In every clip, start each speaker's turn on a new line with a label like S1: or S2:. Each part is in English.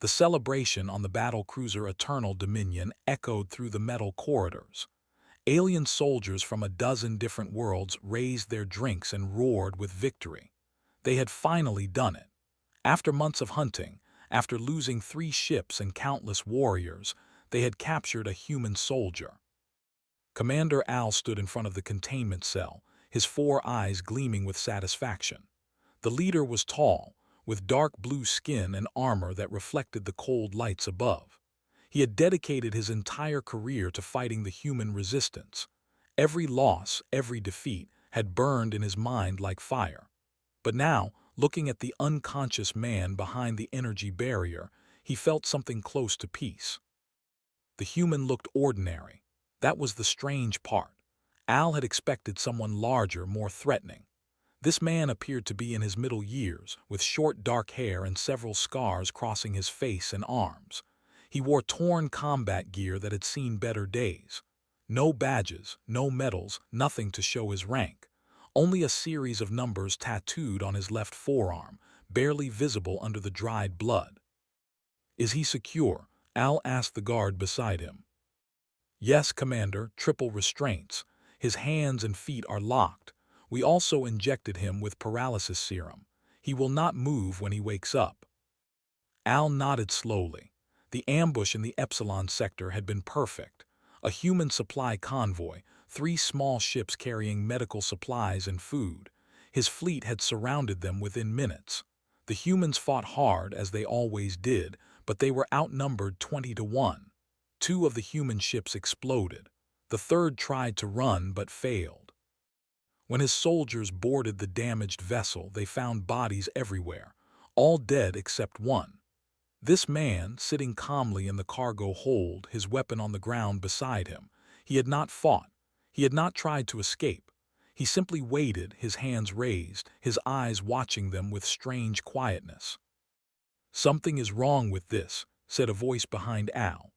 S1: The celebration on the battlecruiser Eternal Dominion echoed through the metal corridors. Alien soldiers from a dozen different worlds raised their drinks and roared with victory. They had finally done it. After months of hunting, after losing 3 ships and countless warriors, they had captured a human soldier. Commander Al stood in front of the containment cell, his 4 eyes gleaming with satisfaction. The leader was tall, with dark blue skin and armor that reflected the cold lights above. He had dedicated his entire career to fighting the human resistance. Every loss, every defeat, had burned in his mind like fire. But now, looking at the unconscious man behind the energy barrier, he felt something close to peace. The human looked ordinary. That was the strange part. Al had expected someone larger, more threatening. This man appeared to be in his middle years, with short dark hair and several scars crossing his face and arms. He wore torn combat gear that had seen better days. No badges, no medals, nothing to show his rank. Only a series of numbers tattooed on his left forearm, barely visible under the dried blood. "Is he secure?" Al asked the guard beside him. "Yes, Commander, triple restraints. His hands and feet are locked. We also injected him with paralysis serum. He will not move when he wakes up." Al nodded slowly. The ambush in the Epsilon sector had been perfect. A human supply convoy, 3 small ships carrying medical supplies and food. His fleet had surrounded them within minutes. The humans fought hard, as they always did, but they were outnumbered 20-1. 2 of the human ships exploded. The third tried to run but failed. When his soldiers boarded the damaged vessel, they found bodies everywhere, all dead except one. This man, sitting calmly in the cargo hold, his weapon on the ground beside him. He had not fought. He had not tried to escape. He simply waited, his hands raised, his eyes watching them with strange quietness. "Something is wrong with this," said a voice behind Al.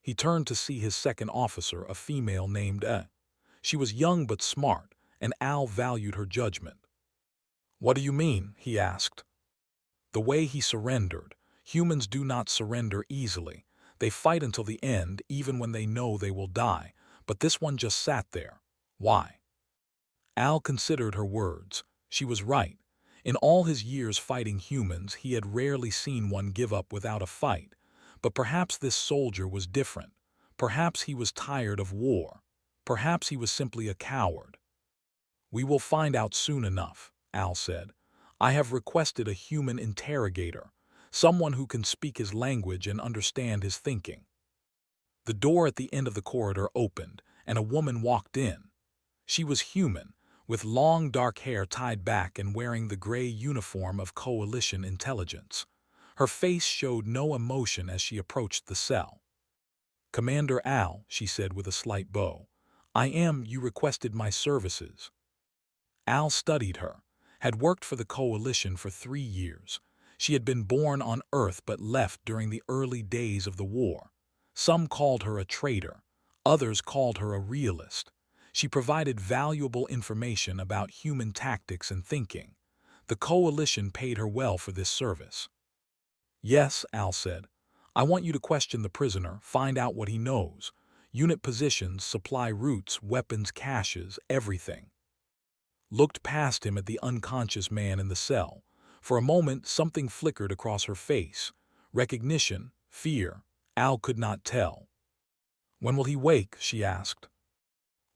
S1: He turned to see his second officer, a female named E. She was young but smart, and Al valued her judgment. "What do you mean?" he asked. "The way he surrendered. Humans do not surrender easily. They fight until the end, even when they know they will die. But this one just sat there. Why?" Al considered her words. She was right. In all his years fighting humans, he had rarely seen one give up without a fight. But perhaps this soldier was different. Perhaps he was tired of war. Perhaps he was simply a coward. "We will find out soon enough," Al said. "I have requested a human interrogator, someone who can speak his language and understand his thinking." The door at the end of the corridor opened, and a woman walked in. She was human, with long dark hair tied back and wearing the gray uniform of Coalition intelligence. Her face showed no emotion as she approached the cell. "Commander Al," she said with a slight bow, "you requested my services." Al studied her, had worked for the Coalition for 3 years. She had been born on Earth but left during the early days of the war. Some called her a traitor, others called her a realist. She provided valuable information about human tactics and thinking. The Coalition paid her well for this service. "Yes," Al said. "I want you to question the prisoner, find out what he knows. Unit positions, supply routes, weapons caches, everything." Looked past him at the unconscious man in the cell. For a moment, something flickered across her face. Recognition, fear, Al could not tell. "When will he wake?" she asked.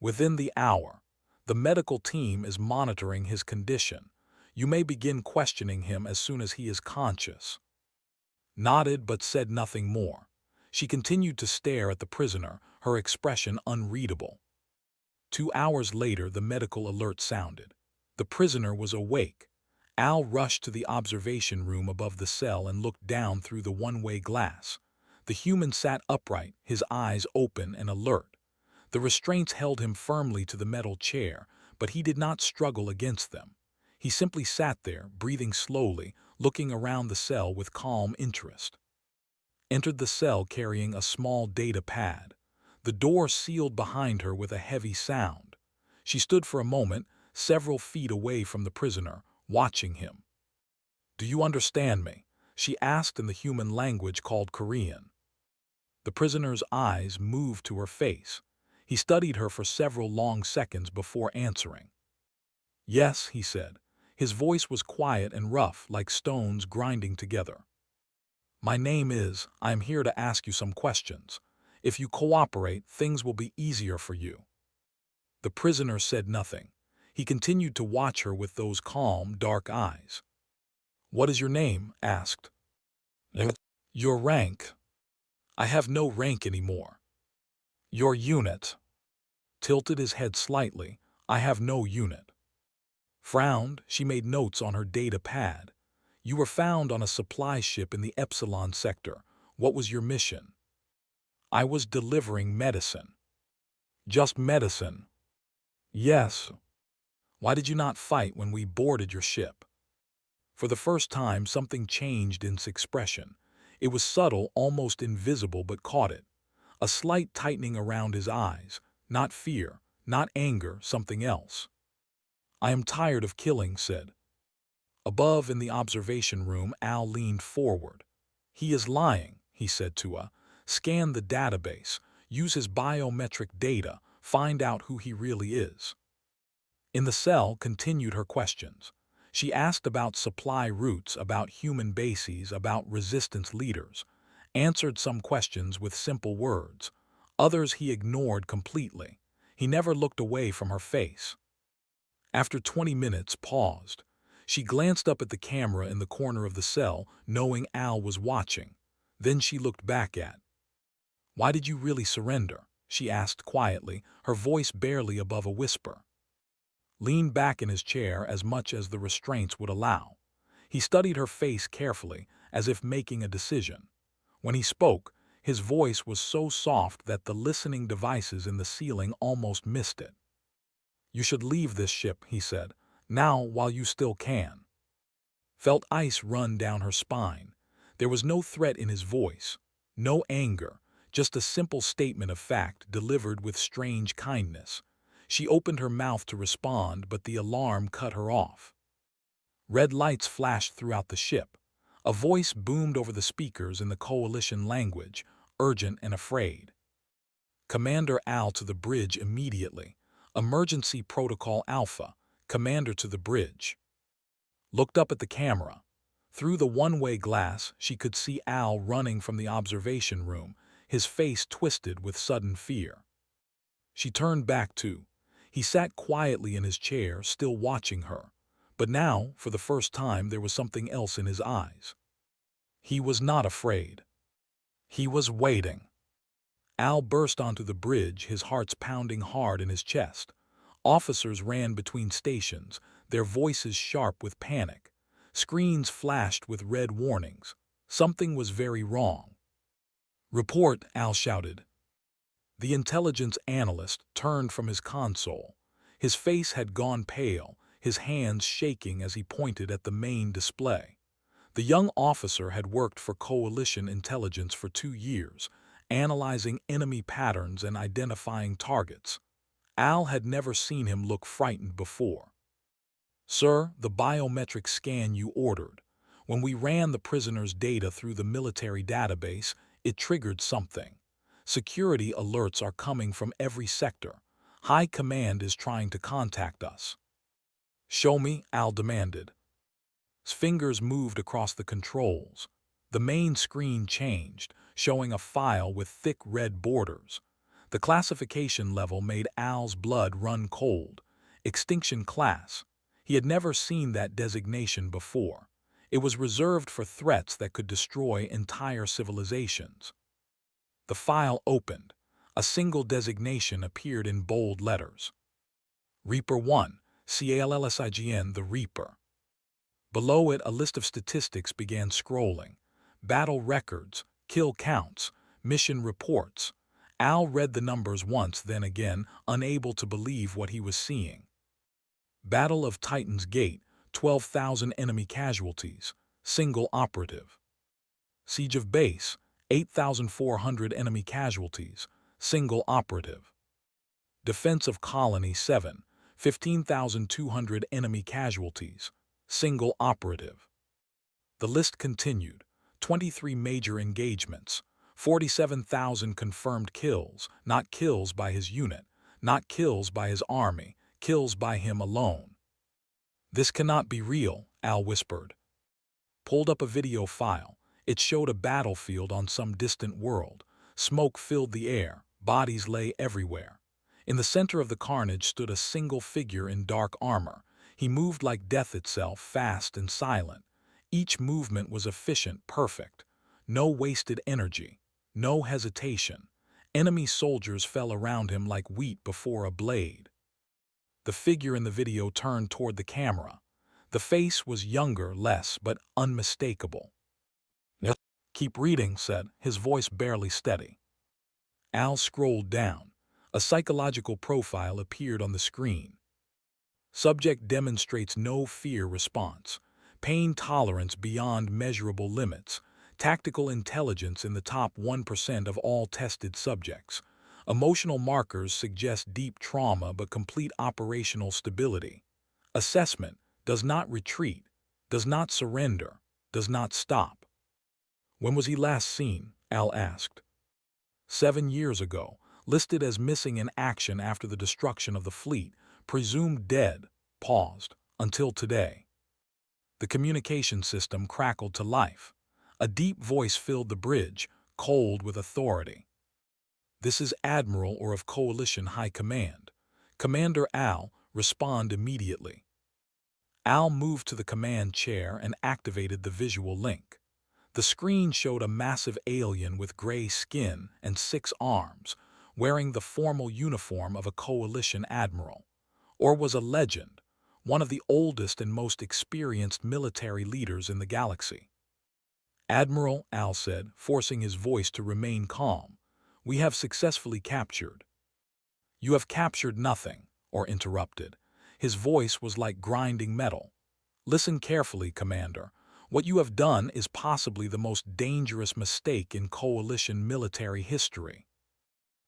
S1: "Within the hour. The medical team is monitoring his condition. You may begin questioning him as soon as he is conscious." Nodded but said nothing more. She continued to stare at the prisoner, her expression unreadable. 2 hours later, the medical alert sounded. The prisoner was awake. Al rushed to the observation room above the cell and looked down through the one-way glass. The human sat upright, his eyes open and alert. The restraints held him firmly to the metal chair, but he did not struggle against them. He simply sat there, breathing slowly, looking around the cell with calm interest. Entered the cell carrying a small data pad. The door sealed behind her with a heavy sound. She stood for a moment, several feet away from the prisoner, watching him. "Do you understand me?" she asked in the human language called Korean. The prisoner's eyes moved to her face. He studied her for several long seconds before answering. "Yes," he said. His voice was quiet and rough, like stones grinding together. "My name is, I am here to ask you some questions. If you cooperate, things will be easier for you." The prisoner said nothing. He continued to watch her with those calm, dark eyes. "What is your name?" asked. "Your rank." "I have no rank anymore." "Your unit." Tilted his head slightly. "I have no unit." Frowned, she made notes on her data pad. "You were found on a supply ship in the Epsilon sector. What was your mission?" "I was delivering medicine." "Just medicine?" "Yes." "Why did you not fight when we boarded your ship?" For the first time, something changed in his expression. It was subtle, almost invisible, but caught it. A slight tightening around his eyes. Not fear, not anger, something else. "I am tired of killing," said. Above in the observation room, Al leaned forward. "He is lying," he said to her. "Scan the database. Use his biometric data. Find out who he really is." In the cell, continued her questions. She asked about supply routes, about human bases, about resistance leaders. Answered some questions with simple words. Others he ignored completely. He never looked away from her face. After 20 minutes, paused. She glanced up at the camera in the corner of the cell, knowing Al was watching. Then she looked back at. "Why did you really surrender?" she asked quietly, her voice barely above a whisper. Leaned back in his chair as much as the restraints would allow. He studied her face carefully, as if making a decision. When he spoke, his voice was so soft that the listening devices in the ceiling almost missed it. "You should leave this ship," he said, "now while you still can." Felt ice run down her spine. There was no threat in his voice, no anger, just a simple statement of fact delivered with strange kindness. She opened her mouth to respond, but the alarm cut her off. Red lights flashed throughout the ship. A voice boomed over the speakers in the Coalition language, urgent and afraid. "Commander Al to the bridge immediately. Emergency Protocol Alpha. Commander to the bridge." Looked up at the camera. Through the one-way glass, she could see Al running from the observation room, his face twisted with sudden fear. She turned back too. He sat quietly in his chair, still watching her. But now, for the first time, there was something else in his eyes. He was not afraid. He was waiting. Al burst onto the bridge, his heart pounding hard in his chest. Officers ran between stations, their voices sharp with panic. Screens flashed with red warnings. Something was very wrong. "Report," Al shouted. The intelligence analyst turned from his console. His face had gone pale, his hands shaking as he pointed at the main display. The young officer had worked for Coalition intelligence for 2 years, analyzing enemy patterns and identifying targets. Al had never seen him look frightened before. "Sir, the biometric scan you ordered. When we ran the prisoner's data through the military database, it triggered something. Security alerts are coming from every sector. High Command is trying to contact us." "Show me," Al demanded. His fingers moved across the controls. The main screen changed, showing a file with thick red borders. The classification level made Al's blood run cold. Extinction class. He had never seen that designation before. It was reserved for threats that could destroy entire civilizations. The file opened. A single designation appeared in bold letters. Reaper 1, CALLSIGN, the Reaper. Below it, a list of statistics began scrolling. Battle records, kill counts, mission reports. Al read the numbers once, then again, unable to believe what he was seeing. Battle of Titan's Gate, 12,000 enemy casualties, single operative. Siege of Base, 8,400 enemy casualties, single operative. Defense of Colony 7, 15,200 enemy casualties, single operative. The list continued. 23 major engagements, 47,000 confirmed kills, not kills by his unit, not kills by his army, kills by him alone. This cannot be real, Al whispered. Pulled up a video file. It showed a battlefield on some distant world. Smoke filled the air, bodies lay everywhere. In the center of the carnage stood a single figure in dark armor. He moved like death itself, fast and silent. Each movement was efficient, perfect. No wasted energy, no hesitation. Enemy soldiers fell around him like wheat before a blade. The figure in the video turned toward the camera. The face was younger, less, but unmistakable. "Yes." "Keep reading," said, his voice barely steady. Al scrolled down. A psychological profile appeared on the screen. Subject demonstrates no fear response, pain tolerance beyond measurable limits, tactical intelligence in the top 1% of all tested subjects. Emotional markers suggest deep trauma but complete operational stability. Assessment: does not retreat, does not surrender, does not stop. When was he last seen? Al asked. 7 years ago, listed as missing in action after the destruction of the fleet, presumed dead, paused, until today. The communication system crackled to life. A deep voice filled the bridge, cold with authority. "This is Admiral or of Coalition High Command. Commander Al, respond immediately." Al moved to the command chair and activated the visual link. The screen showed a massive alien with gray skin and 6 arms, wearing the formal uniform of a coalition admiral. Or was a legend, one of the oldest and most experienced military leaders in the galaxy. "Admiral," Al said, forcing his voice to remain calm, "we have successfully captured." "You have captured nothing," Or interrupted. His voice was like grinding metal. "Listen carefully, Commander. What you have done is possibly the most dangerous mistake in coalition military history."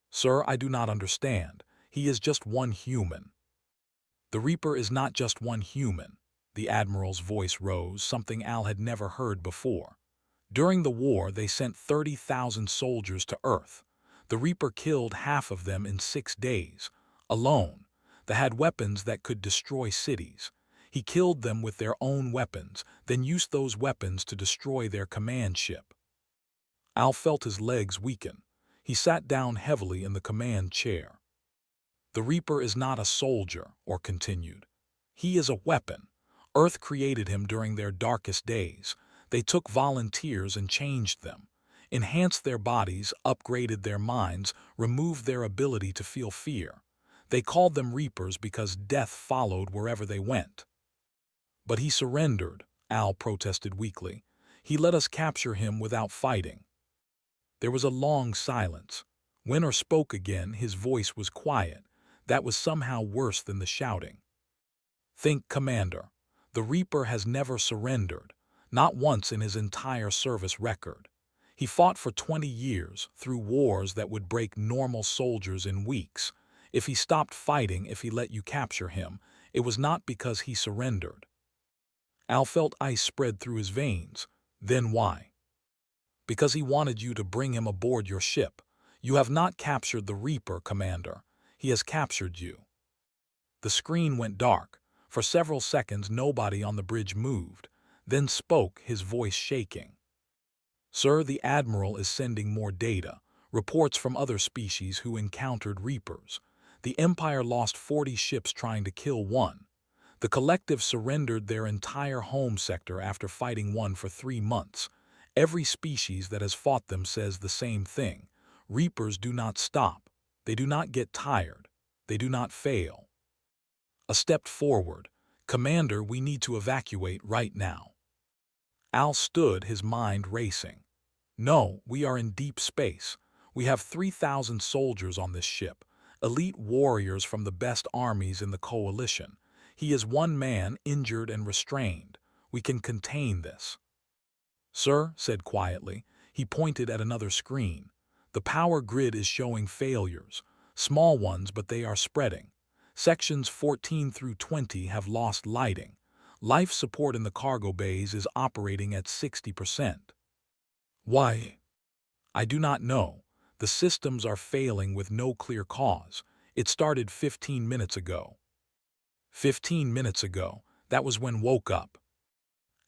S1: "Sir, I do not understand. He is just one human." "The Reaper is not just one human." The Admiral's voice rose, something Al had never heard before. "During the war, they sent 30,000 soldiers to Earth. The Reaper killed half of them in 6 days, alone. They had weapons that could destroy cities. He killed them with their own weapons, then used those weapons to destroy their command ship." Al felt his legs weaken. He sat down heavily in the command chair. "The Reaper is not a soldier," Or continued. "He is a weapon. Earth created him during their darkest days. They took volunteers and changed them, enhanced their bodies, upgraded their minds, removed their ability to feel fear. They called them Reapers because death followed wherever they went." "But he surrendered," Al protested weakly. "He let us capture him without fighting." There was a long silence. Winter spoke again. His voice was quiet. That was somehow worse than the shouting. "Think, Commander. The Reaper has never surrendered, not once in his entire service record. He fought for 20 years, through wars that would break normal soldiers in weeks. If he stopped fighting, if he let you capture him, it was not because he surrendered." Al felt ice spread through his veins. "Then why?" "Because he wanted you to bring him aboard your ship. You have not captured the Reaper, Commander. He has captured you." The screen went dark. For several seconds nobody on the bridge moved, then spoke, his voice shaking. "Sir, the Admiral is sending more data, reports from other species who encountered Reapers. The Empire lost 40 ships trying to kill one. The Collective surrendered their entire home sector after fighting one for 3 months. Every species that has fought them says the same thing. Reapers do not stop. They do not get tired. They do not fail." A step forward. "Commander, we need to evacuate right now." Al stood, his mind racing. "No, we are in deep space. We have 3,000 soldiers on this ship, elite warriors from the best armies in the Coalition. He is one man, injured and restrained. We can contain this." "Sir," said quietly, he pointed at another screen. "The power grid is showing failures. Small ones, but they are spreading. Sections 14 through 20 have lost lighting. Life support in the cargo bays is operating at 60%. Why? I do not know. The systems are failing with no clear cause. It started 15 minutes ago. 15 minutes ago, that was when woke up.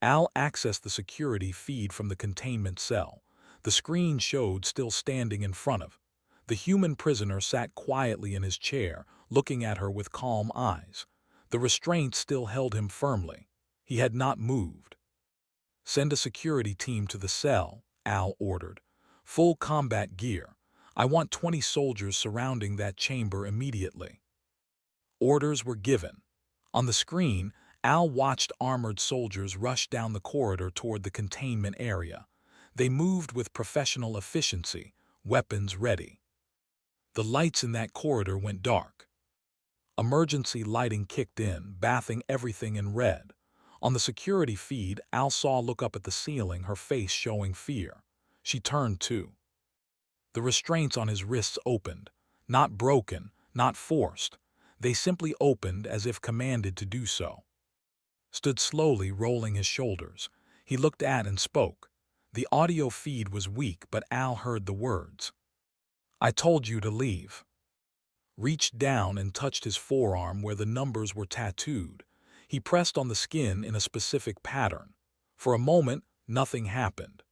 S1: Al accessed the security feed from the containment cell. The screen showed still standing in front of. The human prisoner sat quietly in his chair, looking at her with calm eyes. The restraints still held him firmly. He had not moved. Send a security team to the cell, Al ordered. Full combat gear. I want 20 soldiers surrounding that chamber immediately. Orders were given. On the screen, Al watched armored soldiers rush down the corridor toward the containment area. They moved with professional efficiency, weapons ready. The lights in that corridor went dark. Emergency lighting kicked in, bathing everything in red. On the security feed, Al saw look up at the ceiling, her face showing fear. She turned too. The restraints on his wrists opened, not broken, not forced. They simply opened as if commanded to do so. Stood slowly, rolling his shoulders. He looked at and spoke. The audio feed was weak, but Al heard the words. I told you to leave. Reached down and touched his forearm where the numbers were tattooed. He pressed on the skin in a specific pattern. For a moment, nothing happened.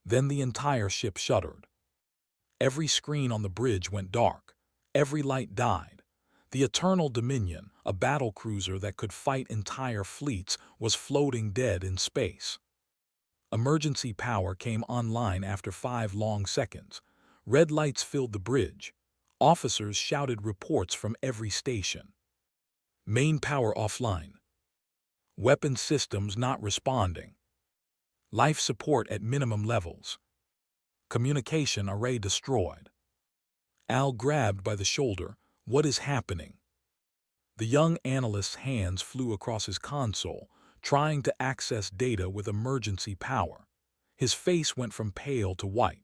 S1: Then the entire ship shuddered. Every screen on the bridge went dark. Every light died. The Eternal Dominion, a battlecruiser that could fight entire fleets, was floating dead in space. Emergency power came online after 5 long seconds. Red lights filled the bridge. Officers shouted reports from every station. Main power offline. Weapon systems not responding. Life support at minimum levels. Communication array destroyed. Al grabbed by the shoulder. What is happening? The young analyst's hands flew across his console, trying to access data with emergency power. His face went from pale to white.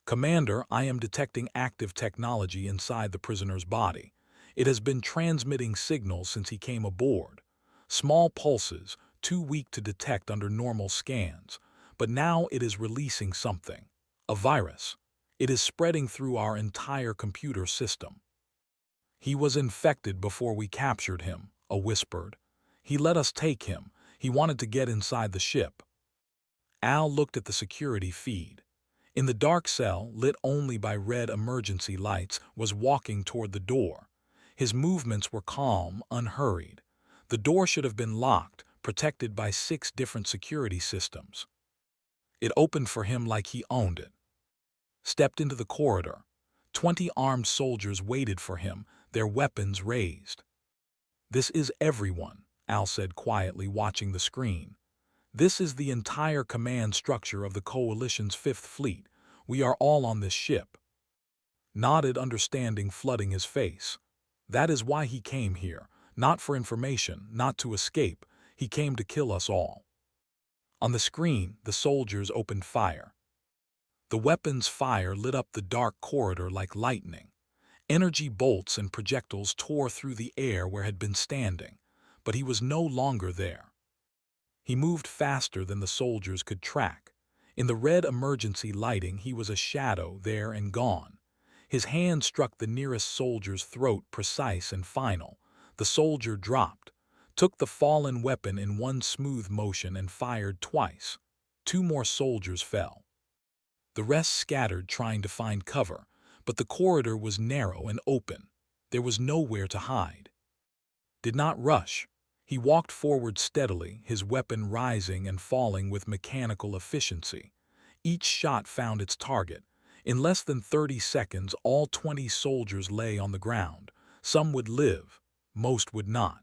S1: Commander, I am detecting active technology inside the prisoner's body. It has been transmitting signals since he came aboard. Small pulses, too weak to detect under normal scans. But now it is releasing something. A virus. It is spreading through our entire computer system. He was infected before we captured him, a whispered. He let us take him. He wanted to get inside the ship. Al looked at the security feed. In the dark cell, lit only by red emergency lights, was walking toward the door. His movements were calm, unhurried. The door should have been locked, protected by 6 different security systems. It opened for him like he owned it. Stepped into the corridor. 20 armed soldiers waited for him, their weapons raised. This is everyone, Al said quietly, watching the screen. This is the entire command structure of the Coalition's 5th Fleet. We are all on this ship. Nodded understanding flooding his face. That is why he came here, not for information, not to escape. He came to kill us all. On the screen, the soldiers opened fire. The weapon's fire lit up the dark corridor like lightning. Energy bolts and projectiles tore through the air where had been standing, but he was no longer there. He moved faster than the soldiers could track. In the red emergency lighting, he was a shadow there and gone. His hand struck the nearest soldier's throat, precise and final. The soldier dropped, took the fallen weapon in one smooth motion and fired twice. 2 more soldiers fell. The rest scattered trying to find cover, but the corridor was narrow and open. There was nowhere to hide. Did not rush. He walked forward steadily, his weapon rising and falling with mechanical efficiency. Each shot found its target. In less than 30 seconds, all 20 soldiers lay on the ground. Some would live, most would not.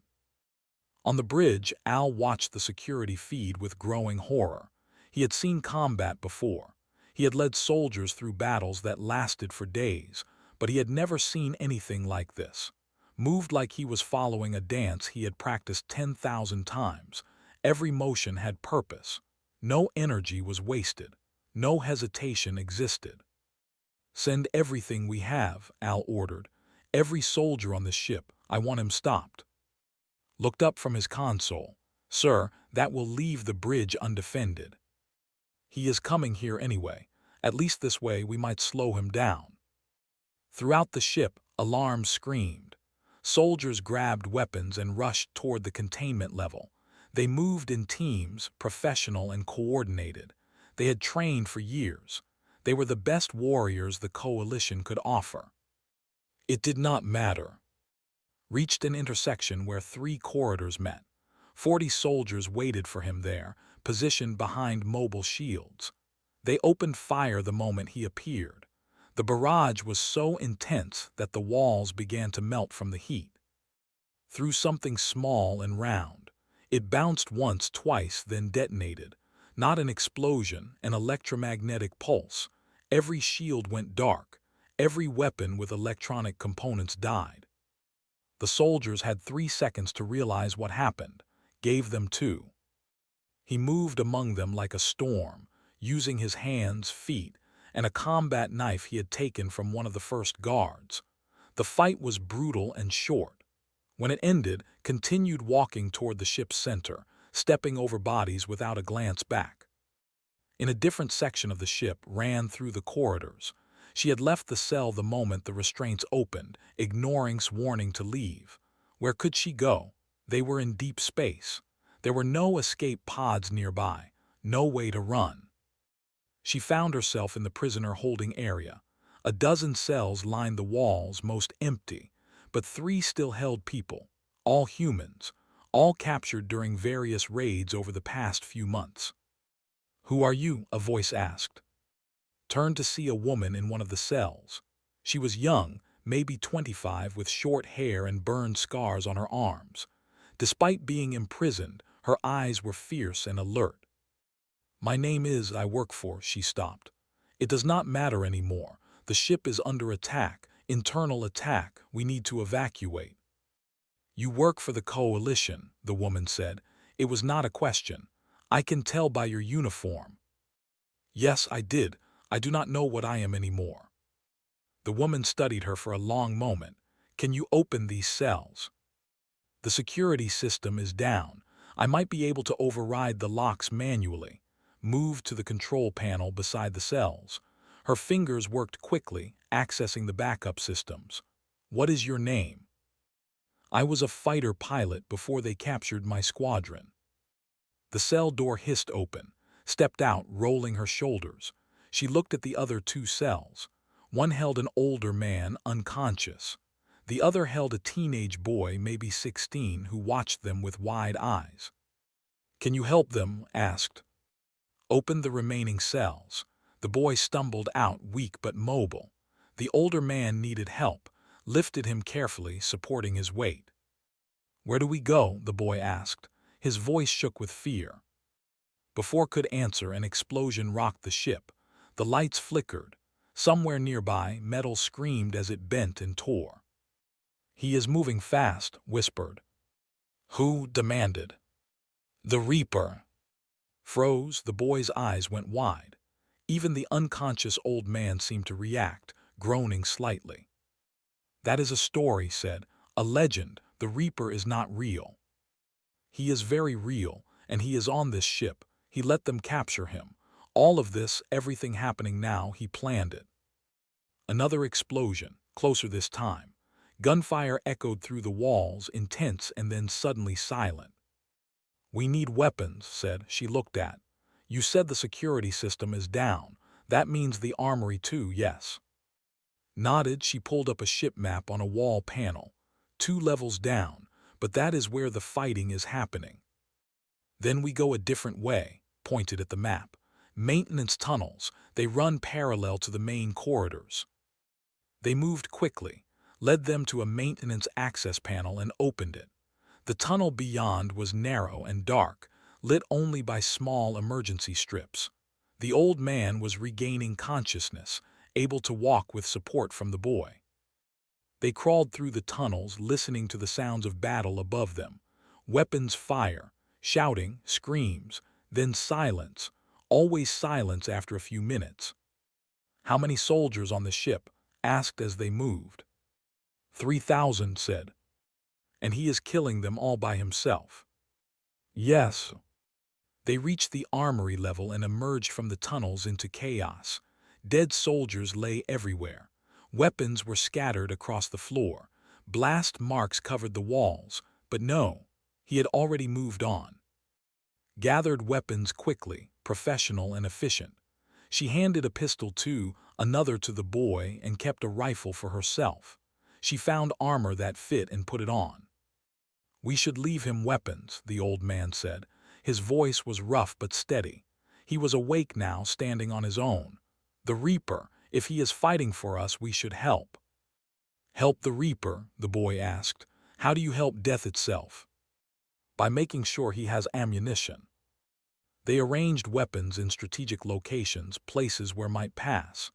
S1: On the bridge, Al watched the security feed with growing horror. He had seen combat before. He had led soldiers through battles that lasted for days, but he had never seen anything like this. Moved like he was following a dance he had practiced 10,000 times. Every motion had purpose. No energy was wasted. No hesitation existed. Send everything we have, Al ordered. Every soldier on the ship. I want him stopped. Looked up from his console. Sir, that will leave the bridge undefended. He is coming here anyway. At least this way we might slow him down. Throughout the ship, alarms screamed. Soldiers grabbed weapons and rushed toward the containment level. They moved in teams, professional and coordinated. They had trained for years. They were the best warriors the coalition could offer. It did not matter. Reached an intersection where 3 corridors met. 40 soldiers waited for him there, positioned behind mobile shields. They opened fire the moment he appeared. The barrage was so intense that the walls began to melt from the heat. Through something small and round. It bounced once, twice, then detonated. Not an explosion, an electromagnetic pulse. Every shield went dark. Every weapon with electronic components died. The soldiers had 3 seconds to realize what happened. Gave them 2. He moved among them like a storm, using his hands, feet, and a combat knife he had taken from one of the first guards. The fight was brutal and short. When it ended, continued walking toward the ship's center, stepping over bodies without a glance back. In a different section of the ship, ran through the corridors. She had left the cell the moment the restraints opened, ignoring warning to leave. Where could she go? They were in deep space. There were no escape pods nearby, no way to run. She found herself in the prisoner holding area. A dozen cells lined the walls, most empty, but 3 still held people, all humans, all captured during various raids over the past few months. "Who are you?" a voice asked. Turned to see a woman in one of the cells. She was young, maybe 25, with short hair and burned scars on her arms. Despite being imprisoned, her eyes were fierce and alert. "My name is I work for," she stopped. "It does not matter anymore. The ship is under attack, internal attack. We need to evacuate." "You work for the coalition," the woman said. It was not a question. "I can tell by your uniform." "Yes, I did. I do not know what I am anymore." The woman studied her for a long moment. "Can you open these cells?" "The security system is down. I might be able to override the locks manually." Moved to the control panel beside the cells. Her fingers worked quickly, accessing the backup systems. "What is your name?" "I was a fighter pilot before they captured my squadron." The cell door hissed open. Stepped out, rolling her shoulders. She looked at the other 2 cells. One held an older man, unconscious. The other held a teenage boy, maybe 16, who watched them with wide eyes. "Can you help them?" asked. Opened the remaining cells. The boy stumbled out, weak but mobile. The older man needed help, lifted him carefully, supporting his weight. "Where do we go?" the boy asked. His voice shook with fear. Before could answer, an explosion rocked the ship. The lights flickered. Somewhere nearby, metal screamed as it bent and tore. "He is moving fast," whispered. "Who?" demanded. "The Reaper." Froze, the boy's eyes went wide. Even the unconscious old man seemed to react, groaning slightly. "That is a story," said. "A legend. The Reaper is not real." "He is very real, and he is on this ship. He let them capture him. All of this, everything happening now, he planned it." Another explosion, closer this time. Gunfire echoed through the walls, intense and then suddenly silent. "We need weapons," said. She looked at. "You said the security system is down. That means the armory too, yes?" Nodded. She pulled up a ship map on a wall panel. 2 levels down, but that is where the fighting is happening. "Then we go a different way," pointed at the map. "Maintenance tunnels. They run parallel to the main corridors." They moved quickly, led them to a maintenance access panel and opened it. The tunnel beyond was narrow and dark, lit only by small emergency strips. The old man was regaining consciousness, able to walk with support from the boy. They crawled through the tunnels, listening to the sounds of battle above them. Weapons fire, shouting, screams, then silence, always silence after a few minutes. "How many soldiers on the ship?" asked as they moved. 3,000, said. "And he is killing them all by himself?" "Yes." They reached the armory level and emerged from the tunnels into chaos. Dead soldiers lay everywhere. Weapons were scattered across the floor. Blast marks covered the walls. But no, he had already moved on. Gathered weapons quickly, professional and efficient. She handed a pistol to, another to the boy, and kept a rifle for herself. She found armor that fit and put it on. "We should leave him weapons," the old man said. His voice was rough but steady. He was awake now, standing on his own. "The Reaper, if he is fighting for us, we should help." "Help the Reaper?" the boy asked. "How do you help death itself?" "By making sure he has ammunition." They arranged weapons in strategic locations, places where might pass.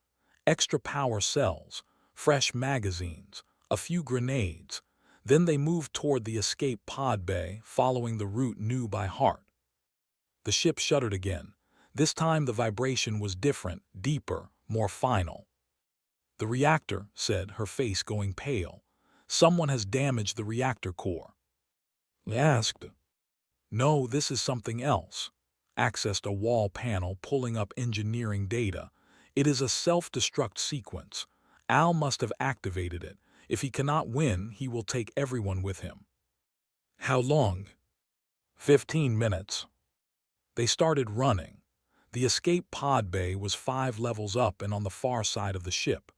S1: Extra power cells, fresh magazines, a few grenades. Then they moved toward the escape pod bay, following the route knew by heart. The ship shuddered again. This time the vibration was different, deeper, more final. "The reactor," said, her face going pale. "Someone has damaged the reactor core." They asked. "No, this is something else." Accessed a wall panel pulling up engineering data. "It is a self-destruct sequence. Al must have activated it. If he cannot win, he will take everyone with him." "How long?" 15 minutes. They started running. The escape pod bay was 5 levels up and on the far side of the ship.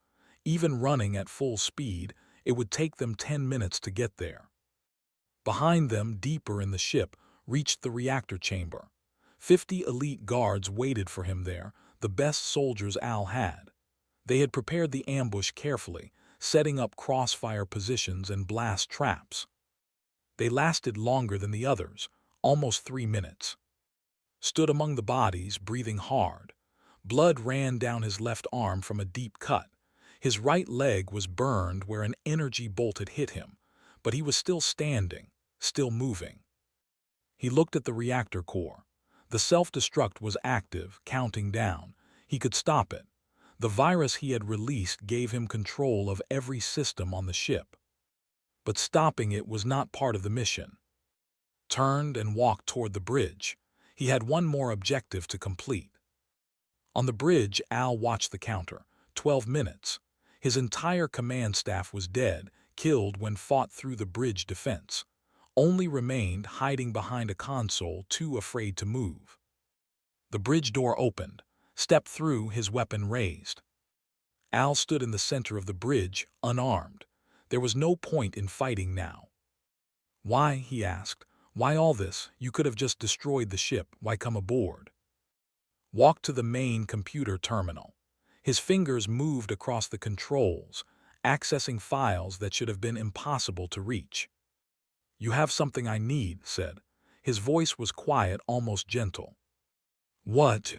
S1: Even running at full speed, it would take them 10 minutes to get there. Behind them, deeper in the ship, reached the reactor chamber. 50 elite guards waited for him there, the best soldiers Al had. They had prepared the ambush carefully, setting up crossfire positions and blast traps. They lasted longer than the others, almost 3 minutes. Stood among the bodies, breathing hard. Blood ran down his left arm from a deep cut. His right leg was burned where an energy bolt had hit him, but he was still standing, still moving. He looked at the reactor core. The self-destruct was active, counting down. He could stop it. The virus he had released gave him control of every system on the ship. But stopping it was not part of the mission. Turned and walked toward the bridge. He had one more objective to complete. On the bridge, Al watched the counter. 12 minutes. His entire command staff was dead, killed when fought through the bridge defense. Only remained hiding behind a console, too afraid to move. The bridge door opened. Stepped through, his weapon raised. Al stood in the center of the bridge, unarmed. There was no point in fighting now. "Why?" he asked. "Why all this? You could have just destroyed the ship. Why come aboard?" Walked to the main computer terminal. His fingers moved across the controls, accessing files that should have been impossible to reach. "You have something I need," said. His voice was quiet, almost gentle. "What?"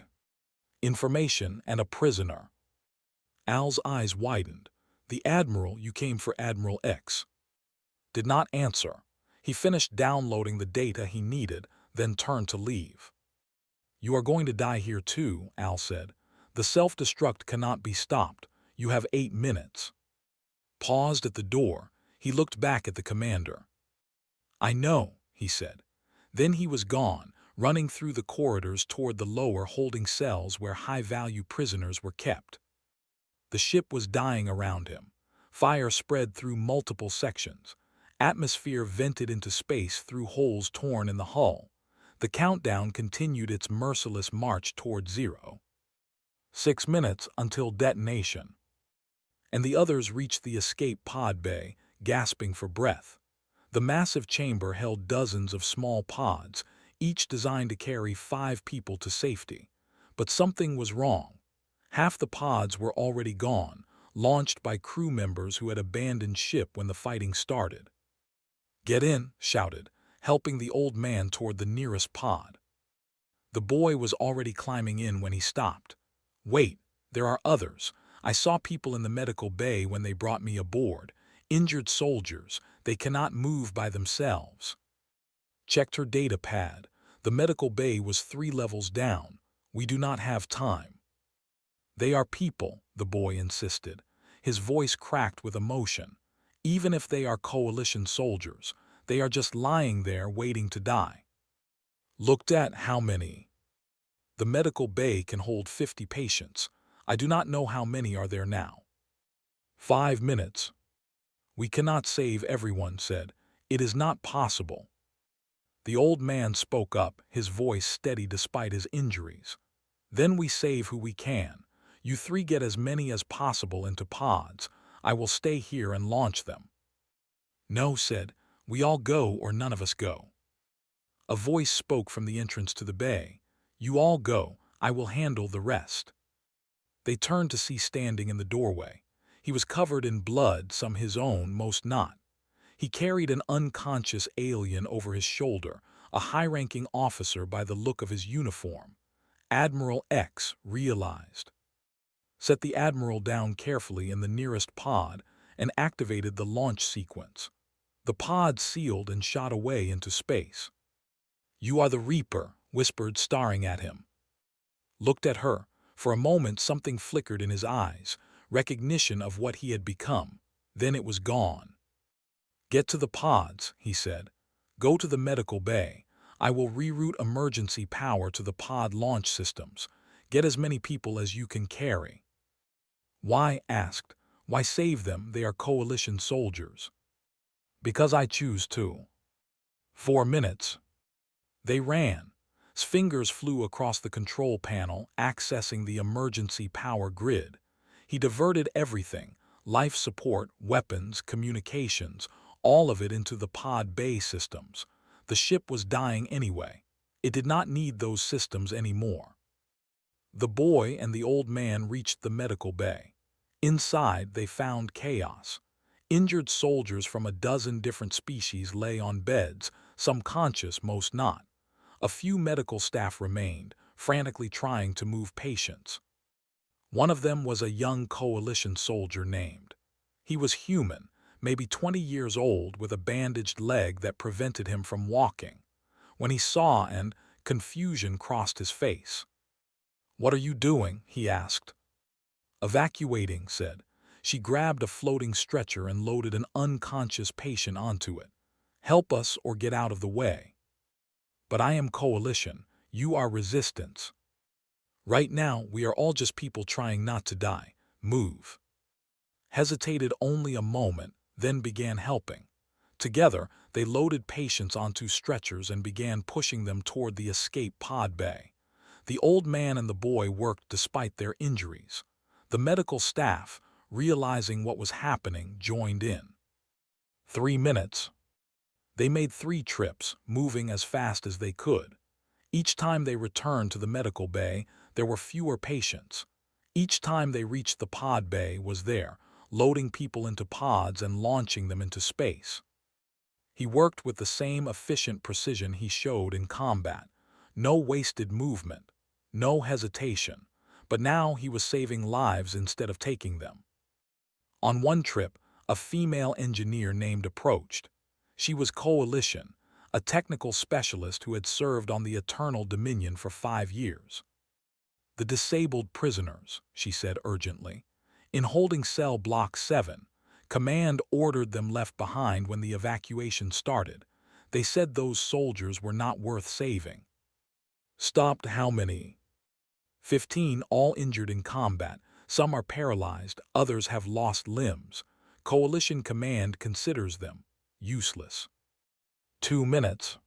S1: "Information and a prisoner." Al's eyes widened. "The Admiral, you came for Admiral X." Did not answer. He finished downloading the data he needed, then turned to leave. "You are going to die here too," Al said. "The self-destruct cannot be stopped. You have 8 minutes." Paused at the door. He looked back at the commander. "I know," he said. Then he was gone, running through the corridors toward the lower holding cells where high-value prisoners were kept. The ship was dying around him. Fire spread through multiple sections. Atmosphere vented into space through holes torn in the hull. The countdown continued its merciless march toward zero. 6 minutes until detonation. And the others reached the escape pod bay, gasping for breath. The massive chamber held dozens of small pods, each designed to carry 5 people to safety. But something was wrong. Half the pods were already gone, launched by crew members who had abandoned ship when the fighting started. "Get in," shouted, helping the old man toward the nearest pod. The boy was already climbing in when he stopped. "Wait, there are others. I saw people in the medical bay when they brought me aboard. Injured soldiers. They cannot move by themselves." Checked her data pad. The medical bay was 3 levels down. "We do not have time." "They are people," the boy insisted. His voice cracked with emotion. "Even if they are coalition soldiers, they are just lying there waiting to die." Looked at how many. The medical bay can hold 50 patients. I do not know how many are there now. 5 minutes. We cannot save everyone, said. It is not possible. The old man spoke up, his voice steady despite his injuries. Then we save who we can. You three get as many as possible into pods. I will stay here and launch them. No, said. We all go or none of us go. A voice spoke from the entrance to the bay. You all go. I will handle the rest. They turned to see standing in the doorway. He was covered in blood, some his own, most not. He carried an unconscious alien over his shoulder, a high-ranking officer by the look of his uniform. Admiral X realized. Set the Admiral down carefully in the nearest pod and activated the launch sequence. The pod sealed and shot away into space. You are the Reaper, whispered, staring at him. Looked at her. For a moment something flickered in his eyes, recognition of what he had become. Then it was gone. Get to the pods, he said. Go to the medical bay. I will reroute emergency power to the pod launch systems. Get as many people as you can carry. Why? Asked. Why save them? They are coalition soldiers. Because I choose to. 4 minutes. They ran. His fingers flew across the control panel, accessing the emergency power grid. He diverted everything, life support, weapons, communications, all of it into the pod bay systems. The ship was dying anyway. It did not need those systems anymore. The boy and the old man reached the medical bay. Inside, they found chaos. Injured soldiers from a dozen different species lay on beds, some conscious, most not. A few medical staff remained, frantically trying to move patients. One of them was a young coalition soldier named. He was human, maybe 20 years old, with a bandaged leg that prevented him from walking. When he saw and confusion crossed his face. What are you doing? He asked. Evacuating, said. She grabbed a floating stretcher and loaded an unconscious patient onto it. Help us or get out of the way. But I am coalition. You are resistance. Right now, we are all just people trying not to die. Move. Hesitated only a moment, then began helping. Together, they loaded patients onto stretchers and began pushing them toward the escape pod bay. The old man and the boy worked despite their injuries. The medical staff, realizing what was happening, joined in. 3 minutes. They made 3 trips, moving as fast as they could. Each time they returned to the medical bay, there were fewer patients. Each time they reached the pod bay was there, loading people into pods and launching them into space. He worked with the same efficient precision he showed in combat. No wasted movement, no hesitation, but now he was saving lives instead of taking them. On one trip, a female engineer named approached. She was coalition, a technical specialist who had served on the Eternal Dominion for 5 years. The disabled prisoners, she said urgently. In holding cell block 7, command ordered them left behind when the evacuation started. They said those soldiers were not worth saving. Stopped how many? 15, all injured in combat. Some are paralyzed, others have lost limbs. Coalition command considers them useless. 2 minutes.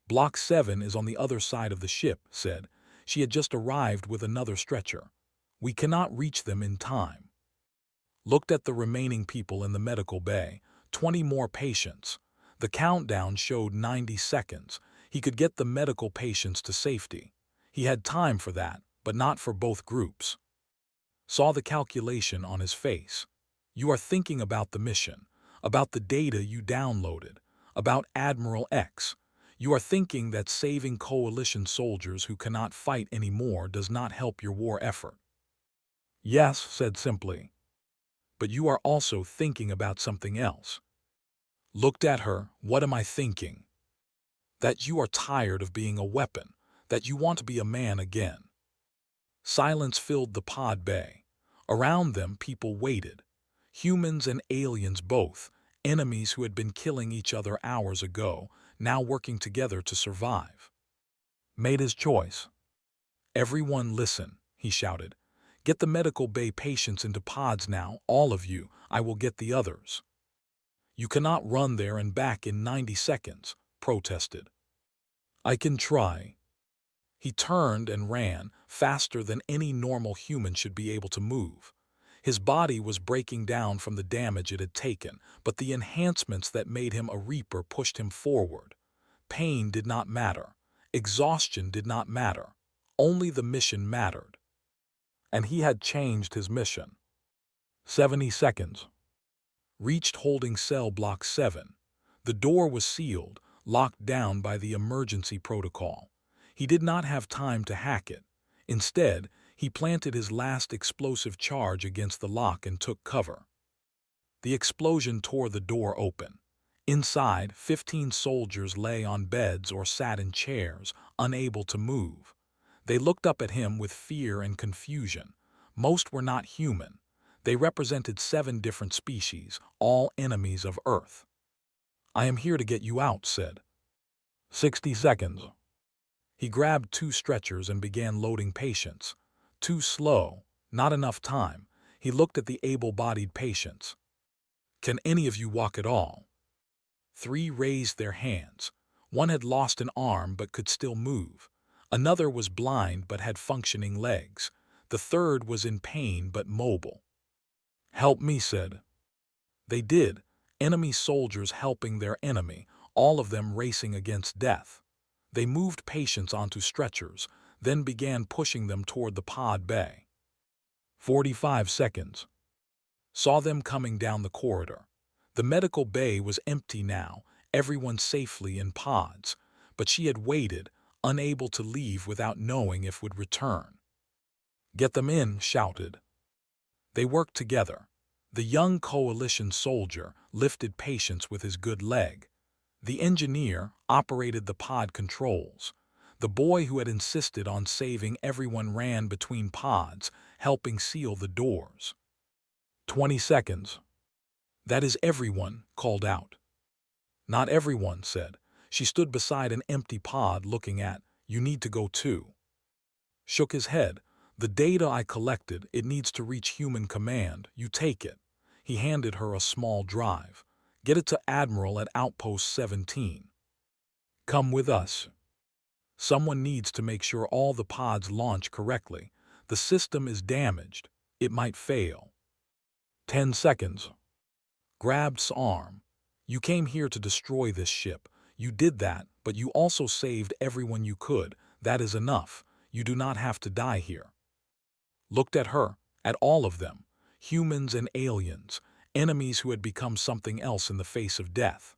S1: Block 7 is on the other side of the ship, said. She had just arrived with another stretcher. We cannot reach them in time. Looked at the remaining people in the medical bay, 20 more patients. The countdown showed 90 seconds. He could get the medical patients to safety. He had time for that, but not for both groups. Saw the calculation on his face. You are thinking about the mission, about the data you downloaded, about Admiral X. You are thinking that saving coalition soldiers who cannot fight anymore does not help your war effort. Yes, said simply. But you are also thinking about something else. Looked at her. What am I thinking? That you are tired of being a weapon, that you want to be a man again. Silence filled the pod bay. Around them, people waited. Humans and aliens both, enemies who had been killing each other hours ago, now working together to survive. made his choice. "Everyone listen," he shouted. "Get the medical bay patients into pods now, all of you. I will get the others." "You cannot run there and back in 90 seconds, protested. "I can try." He turned and ran, faster than any normal human should be able to move. His body was breaking down from the damage it had taken, but the enhancements that made him a Reaper pushed him forward. Pain did not matter. Exhaustion did not matter. Only the mission mattered. And he had changed his mission. 70 seconds. Reached holding cell block 7. The door was sealed, locked down by the emergency protocol. He did not have time to hack it. Instead, he planted his last explosive charge against the lock and took cover. The explosion tore the door open. Inside, 15 soldiers lay on beds or sat in chairs, unable to move. They looked up at him with fear and confusion. Most were not human. They represented 7 different species, all enemies of Earth. "I am here to get you out," said. 60 seconds. He grabbed 2 stretchers and began loading patients. Too slow, not enough time. He looked at the able-bodied patients. "Can any of you walk at all?" 3 raised their hands. One had lost an arm but could still move. Another was blind but had functioning legs. The third was in pain but mobile. "Help me," said. They did, enemy soldiers helping their enemy, all of them racing against death. They moved patients onto stretchers, then began pushing them toward the pod bay. 45 seconds. Saw them coming down the corridor. The medical bay was empty now, everyone safely in pods, but she had waited, unable to leave without knowing if would return. "Get them in," shouted. They worked together. The young coalition soldier lifted patients with his good leg. The engineer operated the pod controls. The boy who had insisted on saving everyone ran between pods, helping seal the doors. 20 seconds. "That is everyone," called out. "Not everyone," said. She stood beside an empty pod looking at, "You need to go too." Shook his head. "The data I collected, it needs to reach human command. You take it." He handed her a small drive. "Get it to Admiral at Outpost 17. Come with us. Someone needs to make sure all the pods launch correctly. The system is damaged. It might fail." 10 seconds. Grabbed's arm. "You came here to destroy this ship. You did that, but you also saved everyone you could. That is enough. You do not have to die here." Looked at her, at all of them, humans and aliens, enemies who had become something else in the face of death.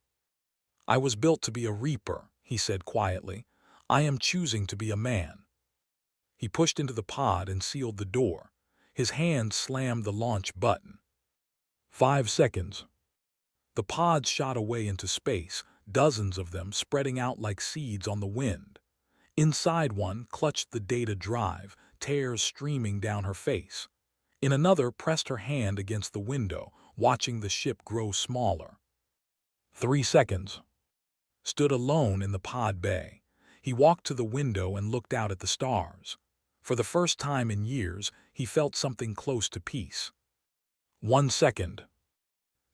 S1: "I was built to be a Reaper," he said quietly. "I am choosing to be a man." He pushed into the pod and sealed the door. His hand slammed the launch button. 5 seconds. The pods shot away into space, dozens of them spreading out like seeds on the wind. Inside one clutched the data drive, tears streaming down her face. In another pressed her hand against the window, watching the ship grow smaller. 3 seconds. Stood alone in the pod bay. He walked to the window and looked out at the stars. For the first time in years, he felt something close to peace. 1 second.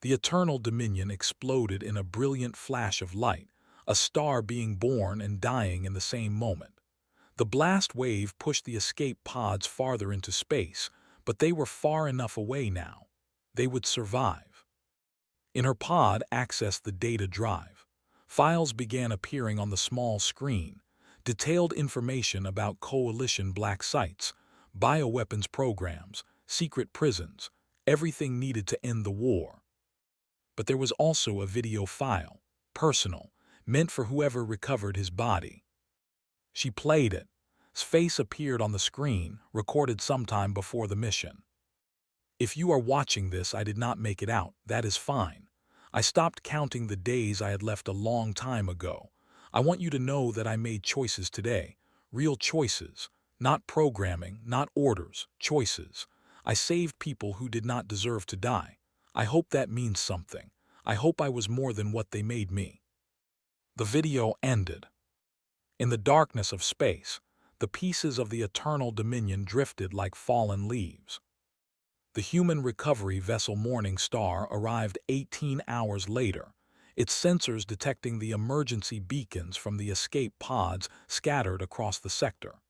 S1: The eternal dominion exploded in a brilliant flash of light, a star being born and dying in the same moment. The blast wave pushed the escape pods farther into space, but they were far enough away now. They would survive. In her pod accessed the data drive. Files began appearing on the small screen. Detailed information about coalition black sites, bioweapons programs, secret prisons, everything needed to end the war. But there was also a video file, personal, meant for whoever recovered his body. She played it. His face appeared on the screen, recorded sometime before the mission. "If you are watching this, I did not make it out. That is fine. I stopped counting the days I had left a long time ago. I want you to know that I made choices today. Real choices. Not programming, not orders. Choices. I saved people who did not deserve to die. I hope that means something. I hope I was more than what they made me." The video ended. In the darkness of space, the pieces of the Eternal Dominion drifted like fallen leaves. The human recovery vessel Morning Star arrived 18 hours later, its sensors detecting the emergency beacons from the escape pods scattered across the sector.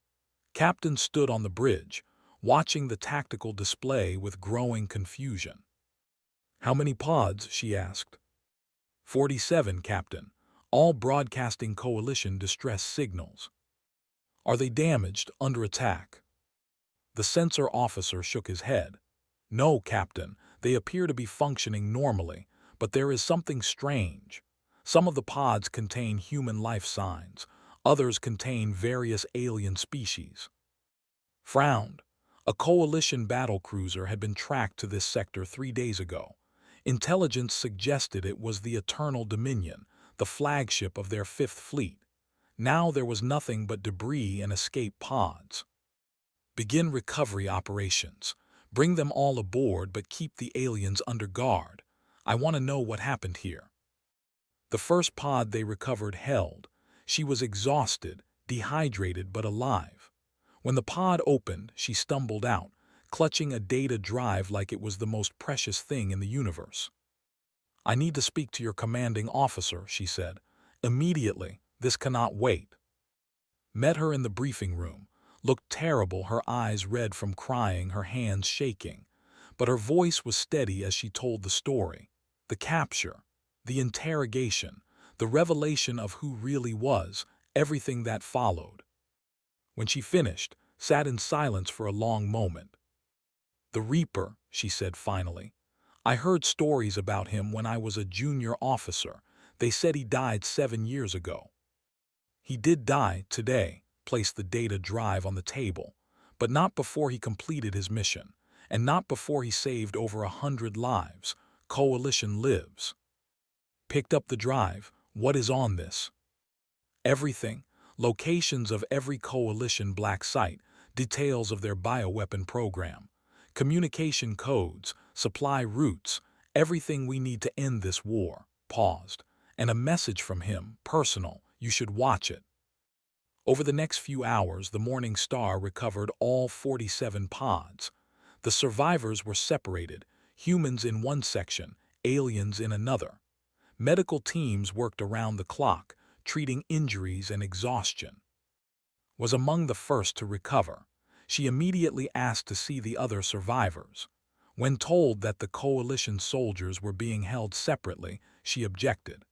S1: Captain stood on the bridge, watching the tactical display with growing confusion. "How many pods?" she asked. 47, Captain. All broadcasting coalition distress signals. "Are they damaged, under attack?" The sensor officer shook his head. "No, Captain, they appear to be functioning normally, but there is something strange. Some of the pods contain human life signs, others contain various alien species." Frowned. A coalition battlecruiser had been tracked to this sector 3 days ago. Intelligence suggested it was the Eternal Dominion, the flagship of their Fifth Fleet. Now there was nothing but debris and escape pods. "Begin recovery operations. Bring them all aboard but keep the aliens under guard. I want to know what happened here." The first pod they recovered held. She was exhausted, dehydrated but alive. When the pod opened, she stumbled out, clutching a data drive like it was the most precious thing in the universe. "I need to speak to your commanding officer," she said. "Immediately. This cannot wait." Met her in the briefing room. Looked terrible, her eyes red from crying, her hands shaking. But her voice was steady as she told the story. The capture, the interrogation, the revelation of who really was, everything that followed. When she finished, sat in silence for a long moment. "The Reaper," she said finally. "I heard stories about him when I was a junior officer. They said he died 7 years ago." "He did die today," placed the data drive on the table, "but not before he completed his mission, and not before he saved over 100 lives. Coalition lives." Picked up the drive. "What is on this?" "Everything. Locations of every coalition black site, details of their bioweapon program, communication codes, supply routes, everything we need to end this war." Paused. "And a message from him, personal. You should watch it." Over the next few hours, the Morning Star recovered all 47 pods. The survivors were separated, humans in one section, aliens in another. Medical teams worked around the clock, treating injuries and exhaustion. Was among the first to recover. She immediately asked to see the other survivors. When told that the coalition soldiers were being held separately, she objected.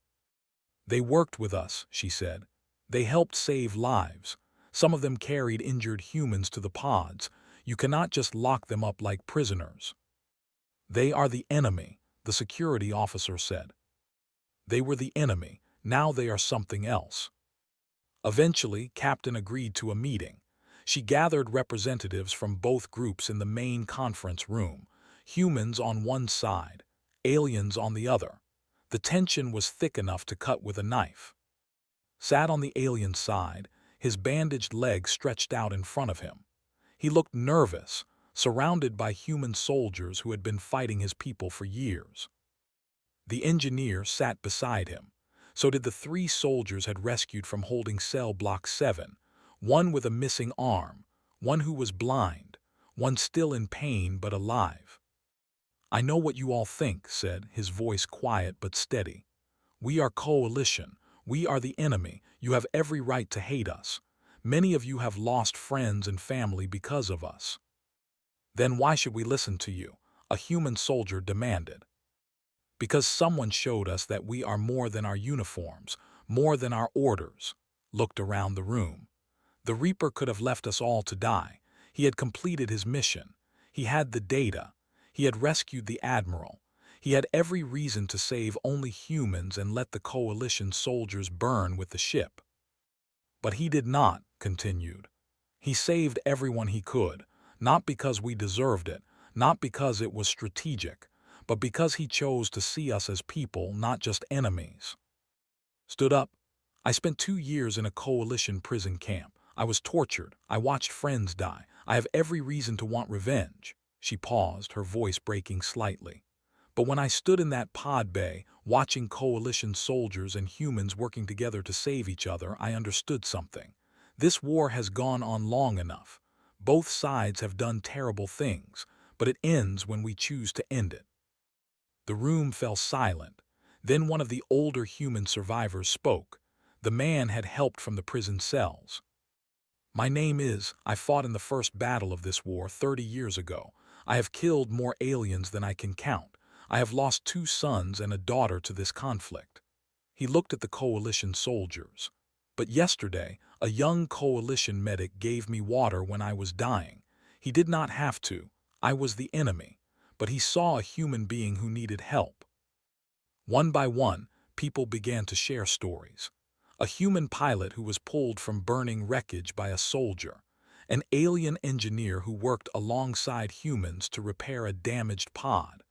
S1: "They worked with us," she said. "They helped save lives. Some of them carried injured humans to the pods. You cannot just lock them up like prisoners." "They are the enemy," the security officer said. They were the enemy. Now they are something else. Eventually, Captain agreed to a meeting. She gathered representatives from both groups in the main conference room, humans on one side, aliens on the other. The tension was thick enough to cut with a knife. Sat on the alien side, his bandaged leg stretched out in front of him. He looked nervous, surrounded by human soldiers who had been fighting his people for years. The engineer sat beside him. So did the 3 soldiers had rescued from holding cell block 7, one with a missing arm, one who was blind, one still in pain but alive. "I know what you all think," said, his voice quiet but steady. "We are coalition. We are the enemy. You have every right to hate us. Many of you have lost friends and family because of us." "Then why should we listen to you?" a human soldier demanded. "Because someone showed us that we are more than our uniforms, more than our orders." Looked around the room. The Reaper could have left us all to die. He had completed his mission. He had the data. He had rescued the Admiral. He had every reason to save only humans and let the coalition soldiers burn with the ship. "But he did not," continued. "He saved everyone he could, not because we deserved it, not because it was strategic, but because he chose to see us as people, not just enemies." Stood up. "I spent 2 years in a coalition prison camp. I was tortured. I watched friends die. I have every reason to want revenge." She paused, her voice breaking slightly. But when I stood in that pod bay, watching coalition soldiers and humans working together to save each other, I understood something. This war has gone on long enough. Both sides have done terrible things, but it ends when we choose to end it. The room fell silent. Then one of the older human survivors spoke. The man had helped from the prison cells. My name is, I fought in the first battle of this war 30 years ago. I have killed more aliens than I can count. I have lost 2 sons and a daughter to this conflict. He looked at the coalition soldiers. But yesterday, a young coalition medic gave me water when I was dying. He did not have to. I was the enemy. But he saw a human being who needed help. One by one, people began to share stories. A human pilot who was pulled from burning wreckage by a soldier. An alien engineer who worked alongside humans to repair a damaged pod.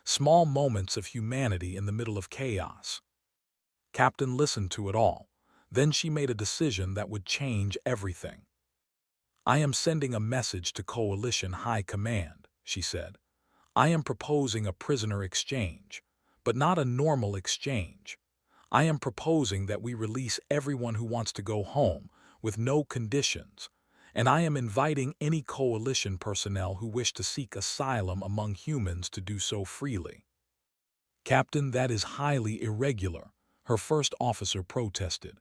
S1: Small moments of humanity in the middle of chaos. Captain listened to it all. Then she made a decision that would change everything. I am sending a message to Coalition High Command, she said. I am proposing a prisoner exchange, but not a normal exchange. I am proposing that we release everyone who wants to go home with no conditions, and I am inviting any coalition personnel who wish to seek asylum among humans to do so freely. Captain, that is highly irregular, her first officer protested.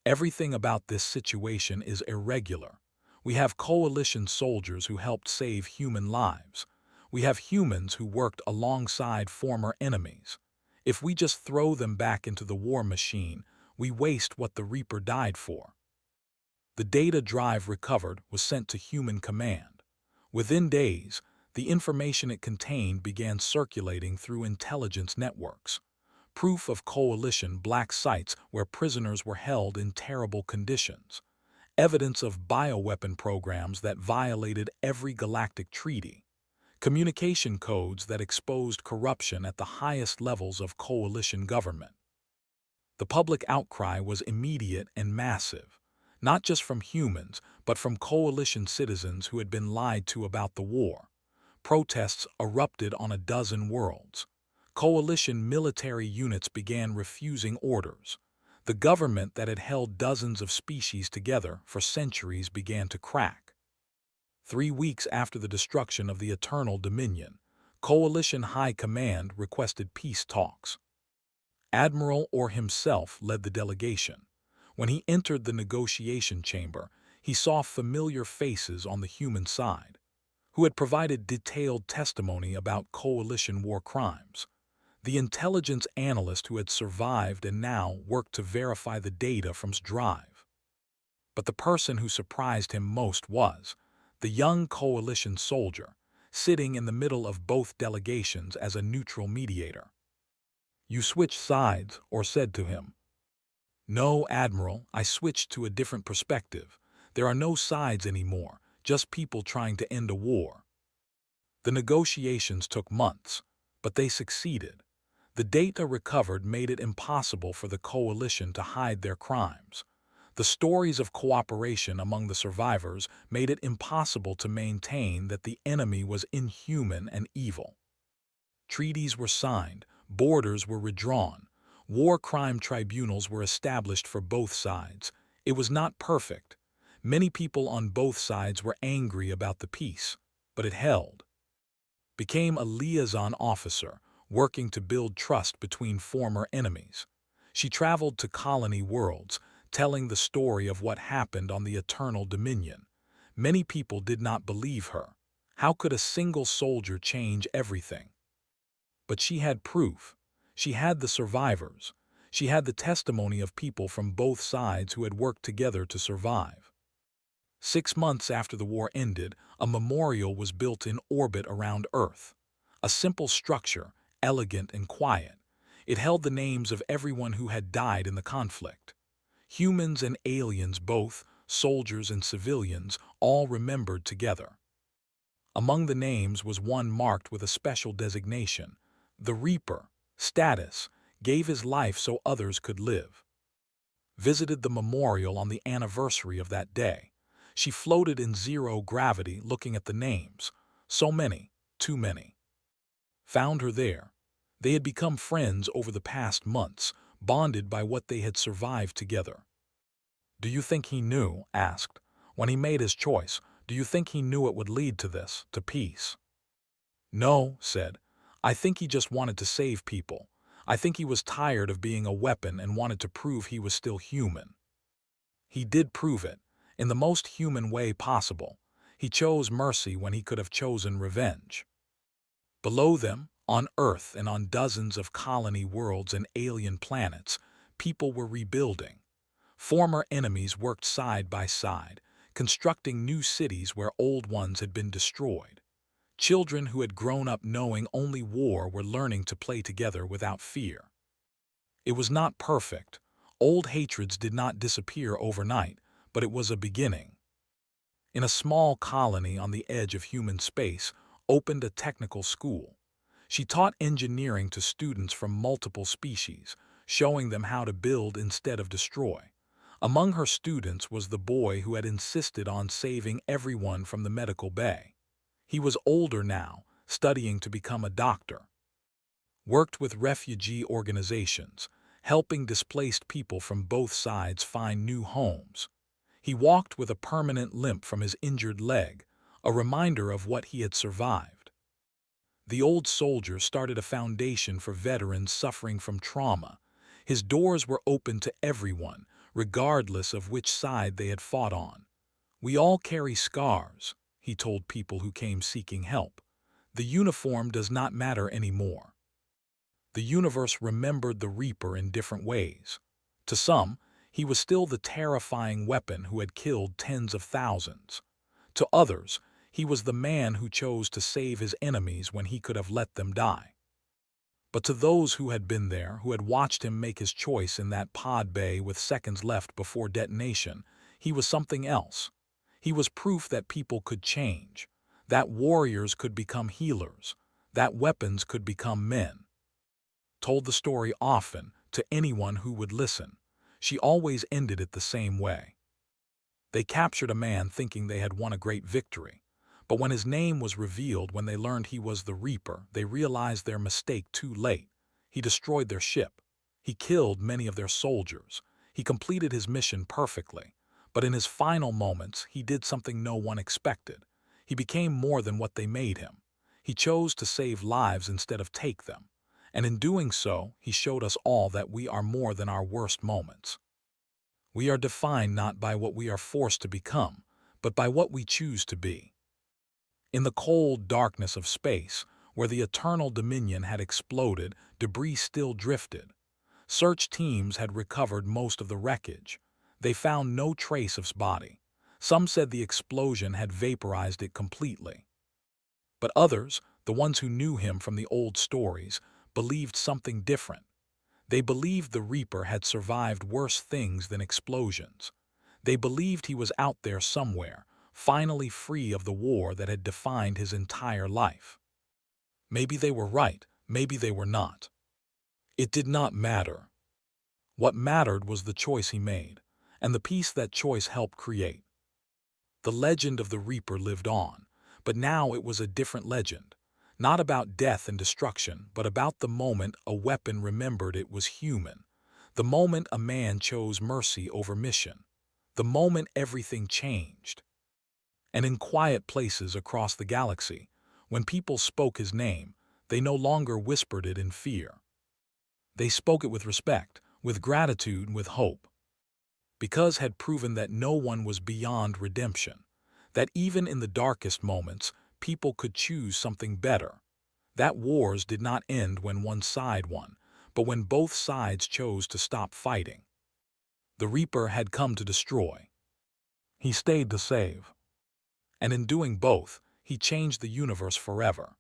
S1: Everything about this situation is irregular. We have coalition soldiers who helped save human lives. We have humans who worked alongside former enemies. If we just throw them back into the war machine, we waste what the Reaper died for. The data drive recovered was sent to Human Command. Within days, the information it contained began circulating through intelligence networks. Proof of coalition black sites where prisoners were held in terrible conditions. Evidence of bioweapon programs that violated every galactic treaty. Communication codes that exposed corruption at the highest levels of coalition government. The public outcry was immediate and massive, not just from humans, but from coalition citizens who had been lied to about the war. Protests erupted on a dozen worlds. Coalition military units began refusing orders. The government that had held dozens of species together for centuries began to crack. 3 weeks after the destruction of the Eternal Dominion, Coalition High Command requested peace talks. Admiral Orr himself led the delegation. When he entered the negotiation chamber, he saw familiar faces on the human side, who had provided detailed testimony about coalition war crimes. The intelligence analyst who had survived and now worked to verify the data from his drive. But the person who surprised him most was the young coalition soldier, sitting in the middle of both delegations as a neutral mediator. You switched sides, Orr said to him. No, Admiral, I switched to a different perspective. There are no sides anymore, just people trying to end a war. The negotiations took months, but they succeeded. The data recovered made it impossible for the coalition to hide their crimes. The stories of cooperation among the survivors made it impossible to maintain that the enemy was inhuman and evil. Treaties were signed, borders were redrawn, war crime tribunals were established for both sides. It was not perfect. Many people on both sides were angry about the peace, but it held. Became a liaison officer, working to build trust between former enemies. She traveled to colony worlds, telling the story of what happened on the Eternal Dominion. Many people did not believe her. How could a single soldier change everything? But she had proof. She had the survivors. She had the testimony of people from both sides who had worked together to survive. 6 months after the war ended, a memorial was built in orbit around Earth. A simple structure, elegant and quiet. It held the names of everyone who had died in the conflict. Humans and aliens both, soldiers and civilians, all remembered together. Among the names was one marked with a special designation. The Reaper, status, gave his life so others could live. Visited the memorial on the anniversary of that day. She floated in zero gravity looking at the names. So many, too many. found her there. They had become friends over the past months, bonded by what they had survived together. "Do you think he knew?" asked. "When he made his choice, do you think he knew it would lead to this, to peace?" "No," said. "I think he just wanted to save people. I think he was tired of being a weapon and wanted to prove he was still human. He did prove it, in the most human way possible. He chose mercy when he could have chosen revenge." Below them, on Earth and on dozens of colony worlds and alien planets, people were rebuilding. Former enemies worked side by side, constructing new cities where old ones had been destroyed. Children who had grown up knowing only war were learning to play together without fear. It was not perfect. Old hatreds did not disappear overnight, but it was a beginning. In a small colony on the edge of human space opened a technical school. She taught engineering to students from multiple species, showing them how to build instead of destroy. Among her students was the boy who had insisted on saving everyone from the medical bay. He was older now, studying to become a doctor. Worked with refugee organizations, helping displaced people from both sides find new homes. He walked with a permanent limp from his injured leg, a reminder of what he had survived. The old soldier started a foundation for veterans suffering from trauma. His doors were open to everyone, regardless of which side they had fought on. "We all carry scars," he told people who came seeking help. "The uniform does not matter anymore." The universe remembered the Reaper in different ways. To some, he was still the terrifying weapon who had killed tens of thousands. To others, he was the man who chose to save his enemies when he could have let them die. But to those who had been there, who had watched him make his choice in that pod bay with seconds left before detonation, he was something else. He was proof that people could change, that warriors could become healers, that weapons could become men. Told the story often to anyone who would listen. She always ended it the same way. They captured a man thinking they had won a great victory. But when his name was revealed, when they learned he was the Reaper, they realized their mistake too late. He destroyed their ship. He killed many of their soldiers. He completed his mission perfectly. But in his final moments, he did something no one expected. He became more than what they made him. He chose to save lives instead of take them. And in doing so, he showed us all that we are more than our worst moments. We are defined not by what we are forced to become, but by what we choose to be. In the cold darkness of space, where the eternal dominion had exploded, debris still drifted. Search teams had recovered most of the wreckage. They found no trace of his body. Some said the explosion had vaporized it completely. But others, the ones who knew him from the old stories, believed something different. They believed the Reaper had survived worse things than explosions. They believed he was out there somewhere, finally free of the war that had defined his entire life. Maybe they were right, maybe they were not. It did not matter. What mattered was the choice he made, and the peace that choice helped create. The legend of the Reaper lived on, but now it was a different legend. Not about death and destruction, but about the moment a weapon remembered it was human. The moment a man chose mercy over mission. The moment everything changed. And in quiet places across the galaxy, when people spoke his name, they no longer whispered it in fear. They spoke it with respect, with gratitude, with hope. Because had proven that no one was beyond redemption, that even in the darkest moments, people could choose something better. That wars did not end when one side won, but when both sides chose to stop fighting. The Reaper had come to destroy. He stayed to save. And in doing both, he changed the universe forever.